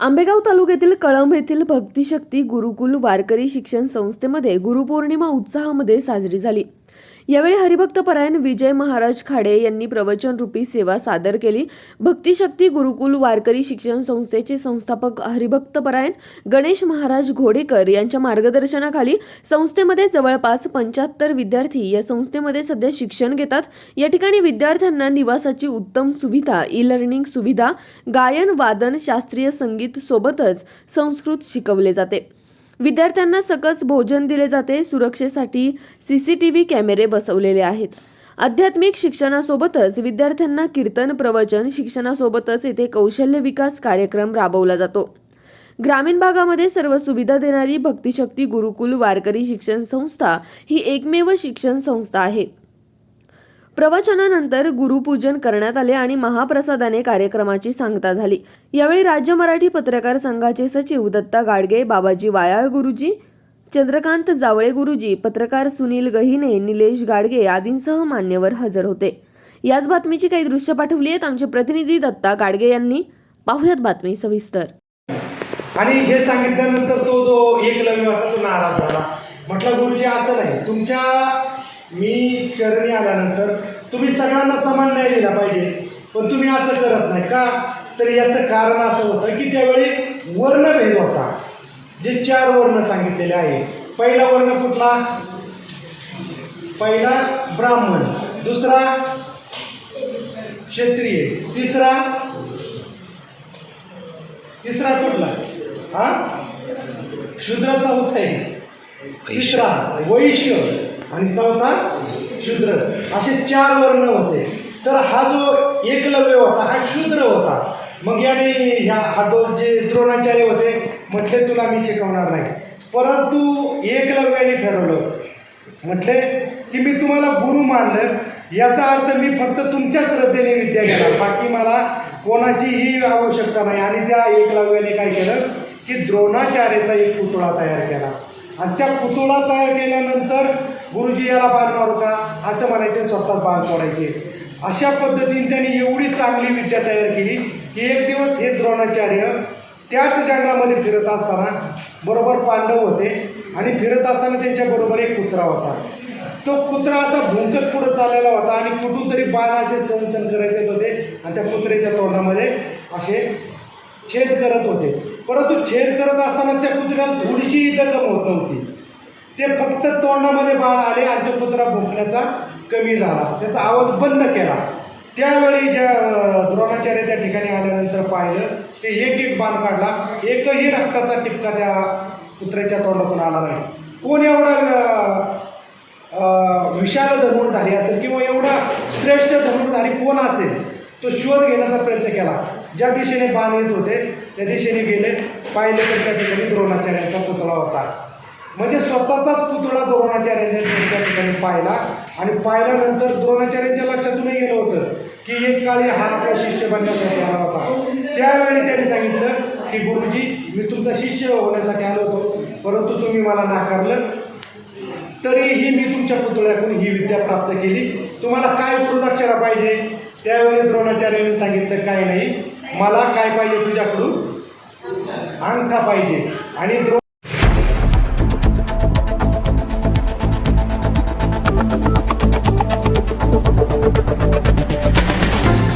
आंबेगाव तालुक्यातील कळंब येथील भक्तिशक्ती गुरुकुल वारकरी शिक्षण संस्थेमध्ये गुरुपौर्णिमा उत्साहामध्ये साजरी झाली। यावेळी हरिभक्तपरायण विजय महाराज खाडे यांनी प्रवचन रूपी सेवा सादर केली। भक्तिशक्ती गुरुकुल वारकरी शिक्षण संस्थेचे संस्थापक हरिभक्तपरायण गणेश महाराज घोडेकर यांच्या मार्गदर्शनाखाली संस्थेमध्ये जवळपास 75 विद्यार्थी या संस्थेमध्ये सध्या शिक्षण घेतात। या ठिकाणी विद्यार्थ्यांना निवासाची उत्तम सुविधा, ई-लर्निंग सुविधा, गायन वादन, शास्त्रीय संगीत सोबतच संस्कृत शिकवले जाते। विद्यार्थ्यांना सकस भोजन दिले जाते। सुरक्षेसाठी CCTV कॅमेरे बसवलेले आहेत। आध्यात्मिक शिक्षणासोबतच विद्यार्थ्यांना कीर्तन, प्रवचन शिक्षणासोबतच येथे कौशल्य विकास कार्यक्रम राबवला जातो। ग्रामीण भागामध्ये सर्व सुविधा देणारी भक्तिशक्ती गुरुकुल वारकरी शिक्षण संस्था ही एकमेव शिक्षण संस्था आहे। प्रवचनानंतर गुरुपूजन करण्यात आले आणि महाप्रसादाने कार्यक्रमाची सांगता झाली। यावेळी राज्य मराठी पत्रकार संघाचे सचिव दत्ता गाडगे, बाबाजी वायाळ गुरुजी, चंद्रकांत जावळे गुरुजी, पत्रकार सुनील गहिने, निलेश गाडगे आदींसह मान्यवर हजर होते। याच बातमीची काही दृश्य पाठवली आहेत आमचे प्रतिनिधी दत्ता गाडगे यांनी। पाहुयात बातमी सविस्तर। आणि हे सांगितल्यानंतर तो जो एकलव्य होता तो नाराज झाला। म्हटलं गुरुजी असं नाही, तुमच्या मी चरणी आल्यानंतर तुम्ही सगळ्यांना समान न्याय दिला पाहिजे, पण तुम्ही असं करत नाही का? तर याचं कारण असं होतं की त्यावेळी वर्णभेद होता। जे 4 वर्ण सांगितलेले आहे, पहिला वर्ण कुठला? पहिला ब्राह्मण, दुसरा क्षत्रिय, तिसरा कुठला? शूद्र, चौथा आहे, तिसरा वैश्य आणि चौथा शूद्र, असे 4 वर्ण होते। तर हा जो एकलव्य होता हा शूद्र होता। मग याने हा तो जे द्रोणाचार्य होते म्हटले तुला मी शिकवणार नाही, परंतु एकलव्याने ठरवलं, म्हटले की मी तुम्हाला गुरु मानलं, याचा अर्थ मी फक्त तुमच्या श्रद्धेने विद्या घेणार, बाकी मला कोणाचीही आवश्यकता नाही। आणि त्या एकलव्याने काय केलं की द्रोणाचार्याचा एक पुतळा तयार केला आणि त्या पुतळा तयार केल्यानंतर गुरुजी याला बाण मारू का असं म्हणायचे, स्वतः बाण सोडायचे। अशा पद्धतीने त्यांनी एवढी चांगली विद्या तयार केली की एक दिवस हे द्रोणाचार्य त्याच जंगलामध्ये फिरत असताना बरोबर पांडव होते आणि फिरत असताना त्यांच्याबरोबर एक कुत्रा होता। तो कुत्रा असा भुंकत पुढे चाललेला होता आणि कुठून तरी बाण असे सण करायचे होते आणि त्या कुत्र्याच्या तोंडामध्ये असे छेद करत होते। परंतु छेद करत असताना त्या कुत्र्याला थोडीशी जखम होत नव्हती, ते फक्त तोंडामध्ये बाण आले आणि तो कुत्रा भुंकण्याचा कमी झाला, त्याचा आवाज बंद केला। त्यावेळी ज्या द्रोणाचार्य त्या ठिकाणी आल्यानंतर पाहिलं ते एक बाण काढला, एकही रक्ताचा टिपका त्या कुत्र्याच्या तोंडातून आला नाही। कोण एवढा विशाल धनुर्धारी असेल किंवा एवढा श्रेष्ठ धनुर्धारी कोण असेल, तो शोध घेण्याचा प्रयत्न केला। ज्या दिशेने बाण येत होते त्या दिशेने गेले, पाहिले तर त्या ठिकाणी द्रोणाचार्यांचा पुतळा होता। म्हणजे स्वतःचाच पुतळा द्रोणाचार्यांनी त्या ठिकाणी पाहिला आणि पाहिल्यानंतर द्रोणाचार्यांच्या लक्षातूनही गेलं होतं की एक काळी हा आपला शिष्य बनण्यासाठी आला होता। त्यावेळी त्यांनी सांगितलं की गुरुजी मी तुमचा शिष्य होण्यासाठी आलो होतो, परंतु तुम्ही मला नाकारलं, तरीही मी तुमच्या पुतळ्याकडून ही विद्या प्राप्त केली, तुम्हाला काय गुरुदक्षिणा पाहिजे? त्यावेळी द्रोणाचार्यांनी सांगितलं काय नाही, मला काय पाहिजे तुझ्याकडून? अंगठा पाहिजे। आणि